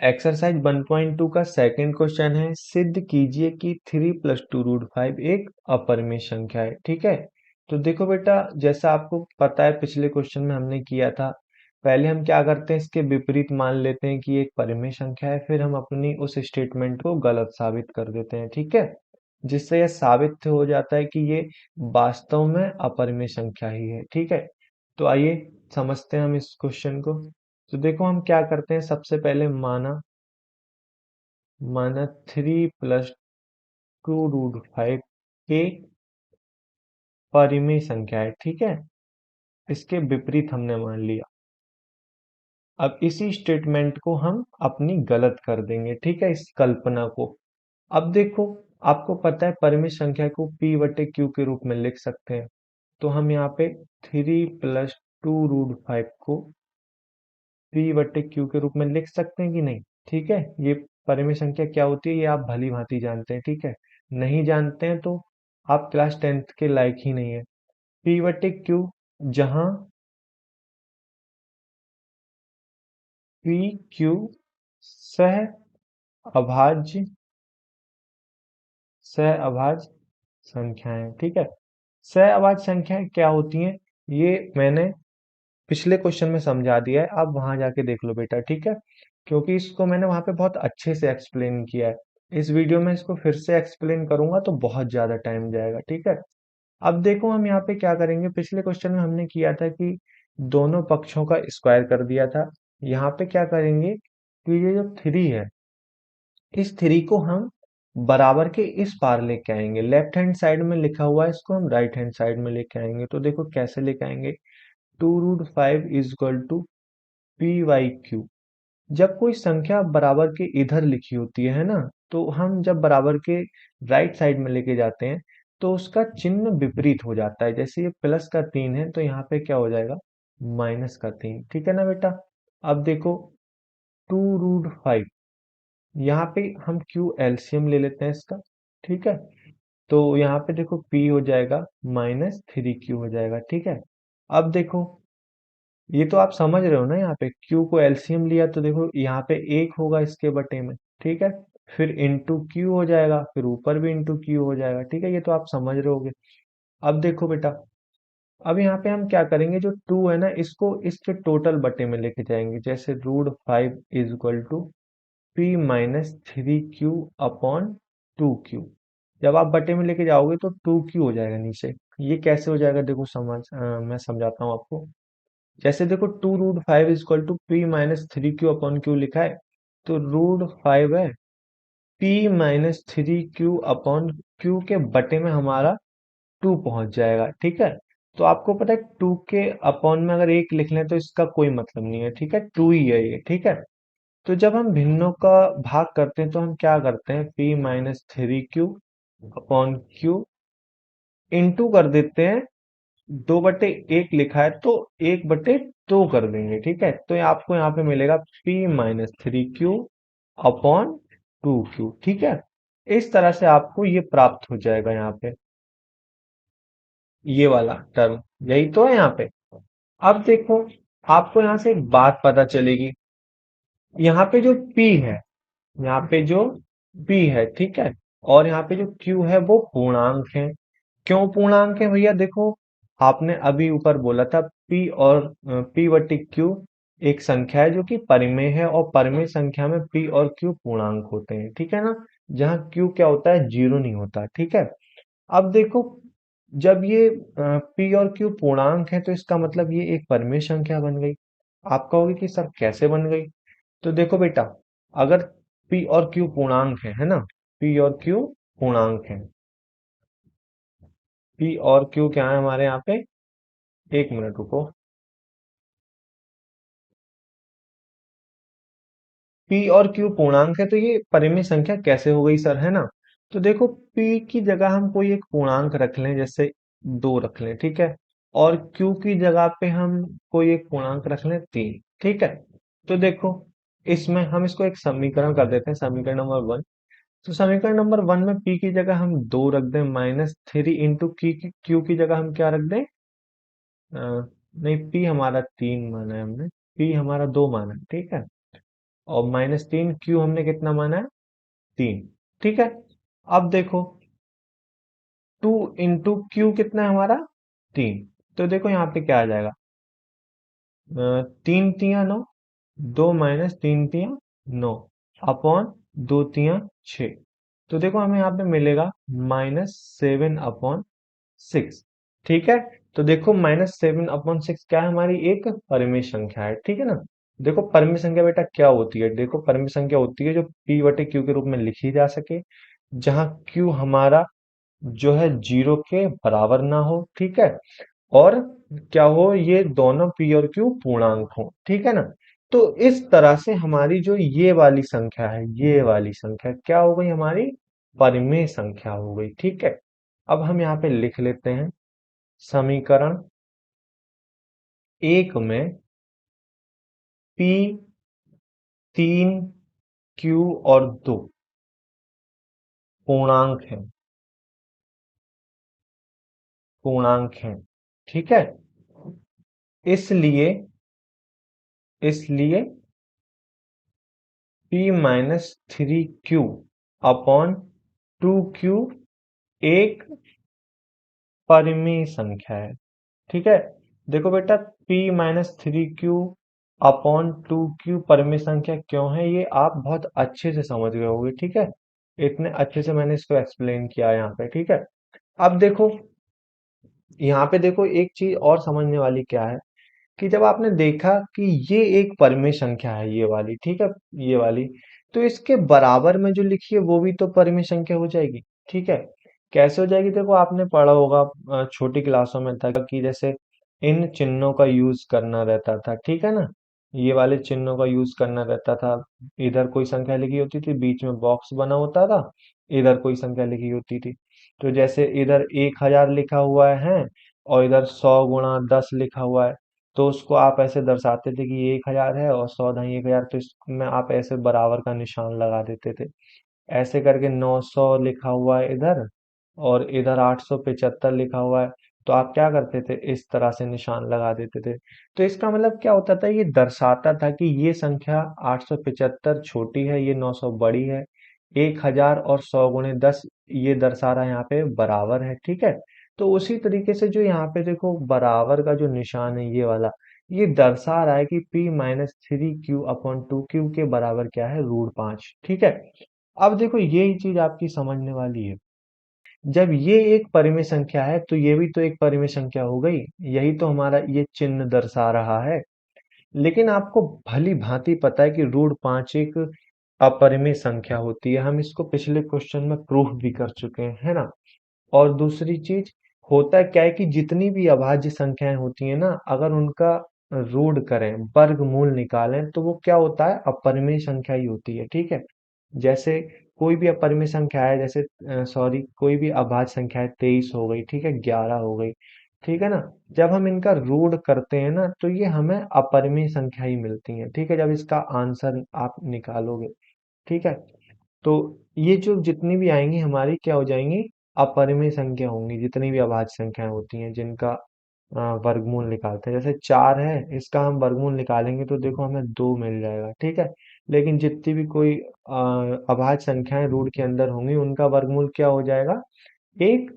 Exercise 1.2 का second question है, सिद्ध कीजिए कि 3 + 2 रूट 5 एक अपरिमेय संख्या है। ठीक है, तो देखो बेटा, जैसा आपको पता है पिछले क्वेश्चन में हमने किया था, पहले हम क्या करते हैं, इसके विपरीत मान लेते हैं कि ये एक परिमेय संख्या है, फिर हम अपनी उस स्टेटमेंट को गलत साबित कर देते हैं। ठीक है, जिससे यह साबित हो जाता है कि ये वास्तव में अपरिमेय संख्या ही है। ठीक है, तो आइए समझते हैं हम इस क्वेश्चन को। तो देखो हम क्या करते हैं, सबसे पहले माना माना 3 + 2 रूट 5 एक परिमेय संख्या है। ठीक है, इसके विपरीत हमने मान लिया। अब इसी स्टेटमेंट को हम अपनी गलत कर देंगे। ठीक है, इस कल्पना को। अब देखो, आपको पता है परिमेय संख्या को p/q के रूप में लिख सकते हैं, तो हम यहाँ पे 3 + 2 रूट 5 को p/q के रूप में लिख सकते हैं कि नहीं। ठीक है, ये परिमेय संख्या क्या होती है ये आप भली भांति जानते हैं। ठीक है, नहीं जानते हैं तो आप क्लास 10th के लायक ही नहीं है। p/q, जहां pq सह अभाज्य संख्याएं। ठीक है, सह अभाज्य संख्याएं क्या होती हैं ये मैंने पिछले क्वेश्चन में समझा दिया है, आप वहां जाके देख लो बेटा। ठीक है, क्योंकि इसको मैंने वहां पे बहुत अच्छे से एक्सप्लेन किया है। इस वीडियो में इसको फिर से एक्सप्लेन करूंगा तो बहुत ज्यादा टाइम जाएगा। ठीक है, अब देखो हम यहाँ पे क्या करेंगे, पिछले क्वेश्चन में हमने किया था कि दोनों पक्षों का स्क्वायर कर दिया था। यहाँ पे क्या करेंगे कि ये जो 3 है, इस 3 को हम बराबर के इस पार लेके आएंगे। लेफ्ट हैंड साइड में लिखा हुआ है, इसको हम राइट हैंड साइड में लेके आएंगे। तो देखो कैसे लेके आएंगे, 2 रूट 5 = p/q। जब कोई संख्या बराबर के इधर लिखी होती है ना, तो हम जब बराबर के राइट साइड में लेके जाते हैं तो उसका चिन्ह विपरीत हो जाता है। जैसे ये प्लस का 3 है तो यहाँ पे क्या हो जाएगा, माइनस का 3। ठीक है ना बेटा। अब देखो 2√5, यहाँ पे हम क्यू एलसीएम ले लेते हैं इसका। ठीक है, तो यहाँ पे देखो p हो जाएगा -3q हो जाएगा। ठीक है, अब देखो ये तो आप समझ रहे हो ना, यहाँ पे q को एलसीएम लिया तो देखो यहाँ पे 1 होगा इसके बटे में। ठीक है, फिर इंटू q हो जाएगा, फिर ऊपर भी इंटू q हो जाएगा। ठीक है, ये तो आप समझ रहे होगे। अब देखो बेटा, अब यहाँ पे हम क्या करेंगे, जो 2 है ना, इसको इसके टोटल बटे में लेके जाएंगे। जैसे √5 = p-3q/2q। जब आप बटे में लेके जाओगे तो 2q हो जाएगा नीचे। ये कैसे हो जाएगा, देखो मैं समझाता हूँ आपको। जैसे देखो 2√5 = p-3q/q लिखा है, तो √5 है, p-3q/q के बटे में हमारा 2 पहुंच जाएगा। ठीक है, तो आपको पता है 2 के अपॉन में अगर 1 लिख लें तो इसका कोई मतलब नहीं है। ठीक है, 2 ही है ये। ठीक है, तो जब हम भिन्नों का भाग करते हैं तो हम क्या करते हैं, p-3q/q इंटू कर देते हैं। 2/1 लिखा है तो 1/2 कर देंगे। ठीक है, तो ये आपको यहाँ पे मिलेगा p-3q/2q। ठीक है, इस तरह से आपको ये प्राप्त हो जाएगा यहाँ पे, ये वाला टर्म यही तो है यहाँ पे। अब देखो, आपको यहाँ से एक बात पता चलेगी, यहाँ पे जो p है, यहाँ पे जो p है, ठीक है, और यहाँ पे जो q है वो पूर्णांक है। क्यों पूर्णांक है भैया, देखो आपने अभी ऊपर बोला था p/q एक संख्या है जो कि परिमेय है, और परिमेय संख्या में p और q पूर्णांक होते हैं। ठीक है ना, जहाँ q क्या होता है, 0 नहीं होता। ठीक है, अब देखो, जब ये p और q पूर्णांक है तो इसका मतलब ये एक परिमेय संख्या बन गई। आप कहोगे कि सर कैसे बन गई, तो देखो बेटा, अगर p और q पूर्णांक है ना, p और q पूर्णांक है, p और q क्या है हमारे यहाँ पे, एक मिनट रुको, p और q पूर्णांक है तो ये परिमेय संख्या कैसे हो गई सर, है ना। तो देखो p की जगह हम कोई एक पूर्णांक रख लें, जैसे 2 रख लें। ठीक है, और q की जगह पे हम कोई एक पूर्णांक रख लें 3। ठीक है, तो देखो इसमें हम इसको एक समीकरण कर देते हैं, समीकरण नंबर 1। तो समीकरण नंबर 1 में p की जगह हम 2 रख दें, -3 इंटू q की जगह हम क्या रख दें, नहीं p हमारा 3 माना है हमने, p हमारा 2 माना है। ठीक है, और -3 क्यू हमने कितना माना है, 3। ठीक है, अब देखो 2 इंटू क्यू कितना है हमारा, 3। तो देखो यहाँ पे क्या आ जाएगा, 3 तिया 9, 2 - 3 तिया 9 अपॉन 2 तिया 6। तो देखो हमें यहाँ पे मिलेगा -7/6। ठीक है, तो देखो -7/6 क्या है, हमारी एक परिमेय संख्या है। ठीक है ना। देखो परिमेय संख्या बेटा क्या होती है, देखो परिमेय संख्या होती है जो p बटे क्यू के रूप में लिखी जा सके, जहां q हमारा जो है 0 के बराबर ना हो। ठीक है, और क्या हो, ये दोनों p और q पूर्णांक हो। ठीक है ना। तो इस तरह से हमारी जो ये वाली संख्या है, ये वाली संख्या क्या हो गई, हमारी परिमेय संख्या हो गई। ठीक है, अब हम यहाँ पे लिख लेते हैं समीकरण 1 में p 3 q और 2 पूर्णांक है, पूर्णांक है। ठीक है, इसलिए इसलिए p-3q अपॉन 2q एक परिमेय संख्या है। ठीक है, देखो बेटा p-3q अपॉन 2q परिमेय संख्या क्यों है, ये आप बहुत अच्छे से समझ गए होगे। ठीक है, इतने अच्छे से मैंने इसको एक्सप्लेन किया यहाँ पे। ठीक है, अब देखो यहाँ पे देखो एक चीज और समझने वाली क्या है, कि जब आपने देखा कि ये एक परिमेय संख्या है, ये वाली, ठीक है, ये वाली, तो इसके बराबर में जो लिखी है वो भी तो परिमेय संख्या हो जाएगी। ठीक है, कैसे हो जाएगी, देखो आपने पढ़ा होगा छोटी क्लासों में था कि जैसे इन चिन्हों का यूज करना रहता था। ठीक है ना, ये वाले चिन्हों का यूज करना रहता था। इधर कोई संख्या लिखी होती थी, बीच में बॉक्स बना होता था, इधर कोई संख्या लिखी होती थी। तो जैसे इधर 1000 लिखा हुआ है और इधर 100 × 10 लिखा हुआ है, तो उसको आप ऐसे दर्शाते थे कि ये 1000 है और 100 × 1000, तो इसमें आप ऐसे बराबर का निशान लगा देते थे। ऐसे करके 900 लिखा हुआ है इधर, और इधर 875 लिखा हुआ है, तो आप क्या करते थे, इस तरह से निशान लगा देते थे। तो इसका मतलब क्या होता था, ये दर्शाता था कि ये संख्या 875 छोटी है, ये 900 बड़ी है। 1000 और 100 × 10 ये दर्शा रहा है यहाँ पे बराबर है। ठीक है, तो उसी तरीके से जो यहाँ पे देखो बराबर का जो निशान है ये वाला, ये दर्शा रहा है कि p-3q अपॉन 2q के बराबर क्या है, √5। ठीक है, अब देखो यही चीज आपकी समझने वाली है, जब ये एक परिमेय संख्या है तो ये भी तो एक परिमेय संख्या हो गई, यही तो हमारा ये चिन्ह दर्शा रहा है। लेकिन आपको भली भांति पता है कि √5 एक अपरिमेय संख्या होती है, हम इसको पिछले क्वेश्चन में प्रूफ भी कर चुके हैं, है ना। और दूसरी चीज, होता क्या है कि जितनी भी अभाज्य संख्याएं होती है ना, अगर उनका रूट करें, वर्गमूल निकालें, तो वो क्या होता है, अपरिमेय संख्या ही होती है। ठीक है, जैसे कोई भी अपरिमेय संख्या है, जैसे सॉरी कोई भी अभाज्य संख्या है, 23 हो गई, ठीक है, 11 हो गई, ठीक है ना, जब हम इनका रूट करते हैं ना, तो ये हमें अपरिमेय संख्या ही मिलती है। ठीक है, जब इसका आंसर आप निकालोगे। ठीक है, तो ये जो जितनी भी आएंगी हमारी क्या हो जाएंगी, अपरिमेय संख्या होंगी, जितनी भी अभाज्य संख्याएं होती हैं जिनका वर्गमूल निकालते हैं। जैसे 4 है, इसका हम वर्गमूल निकालेंगे तो देखो हमें 2 मिल जाएगा। ठीक है, लेकिन जितनी भी कोई अभाज्य संख्याएं रूट के अंदर होंगी उनका वर्गमूल क्या हो जाएगा, एक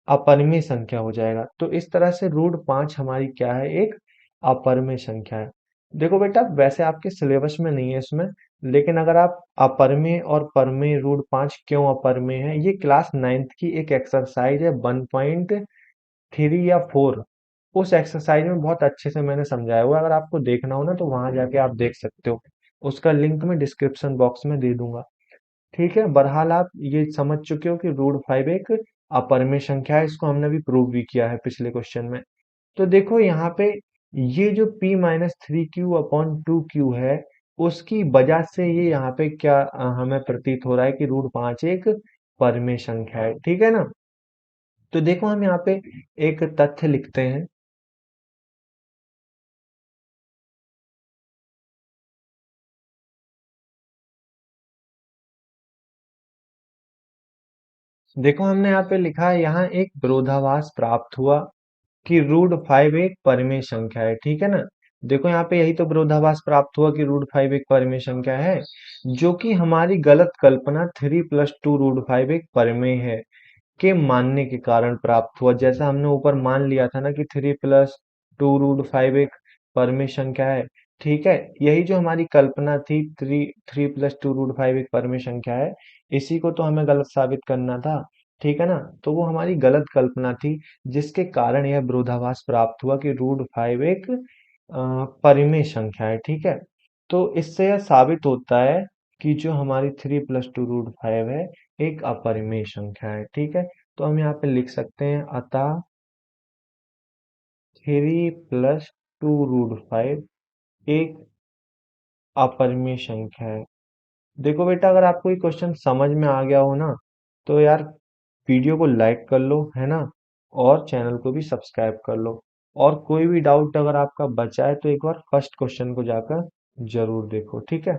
अपरिमेय संख्या हो जाएगा। तो इस तरह से √5 हमारी क्या है, एक अपरिमेय संख्या है। देखो बेटा वैसे आपके सिलेबस में नहीं है इसमें, लेकिन अगर आप अपरिमेय और परिमेय √5 क्यों अपरिमेय है, ये क्लास 9th की एक एक्सरसाइज है 1.3 या 4, उस एक्सरसाइज में बहुत अच्छे से मैंने समझाया हुआ है। अगर आपको देखना हो ना तो वहां जाके आप देख सकते हो, उसका लिंक मैं डिस्क्रिप्शन बॉक्स में दे दूंगा। ठीक है, बहरहाल आप ये समझ चुके हो कि √5 एक अपरिमेय संख्या है, इसको हमने भी प्रूव भी किया है पिछले क्वेश्चन में। तो देखो यहाँ पे ये जो p-3q अपॉन 2q है, उसकी वजह से ये यहाँ पे क्या हमें प्रतीत हो रहा है कि √5 एक परिमेय संख्या है। ठीक है ना, तो देखो हम यहाँ पे एक तथ्य लिखते हैं। देखो हमने यहाँ पे लिखा है, यहाँ एक विरोधाभास प्राप्त हुआ कि √5 एक परिमेय संख्या है। ठीक है ना, देखो यहाँ पे यही तो विरोधाभास प्राप्त हुआ कि रूट फाइव एक परिमेय संख्या है, जो कि हमारी गलत कल्पना 3 + 2 रूट फाइव एक परिमेय है के मानने के कारण प्राप्त हुआ। जैसा हमने ऊपर मान लिया था ना कि 3 + 2 रूट फाइव एक परिमेय संख्या है। ठीक है, यही जो हमारी कल्पना थी, three three plus two root five एक परिमेय संख्या है, इसी को तो हमें गलत साबित करना था। ठीक है ना, तो वो हमारी गलत कल्पना थी, जिसके कारण यह विरोधाभास प्राप्त हुआ कि रूट फाइव एक परिमेय संख्या है। ठीक है, तो इससे यह साबित होता है कि जो हमारी 3 + 2 रूट फाइव है एक अपरिमेय संख्या है। ठीक है, तो हम यहाँ पे लिख सकते हैं, अतः 3 + 2 रूट फाइव एक अपरिमेय संख्या है। देखो बेटा, अगर आपको ये क्वेश्चन समझ में आ गया हो ना, तो यार वीडियो को लाइक कर लो, है ना, और चैनल को भी सब्सक्राइब कर लो। और कोई भी डाउट अगर आपका बचा है तो एक बार फर्स्ट क्वेश्चन को जाकर जरूर देखो। ठीक है।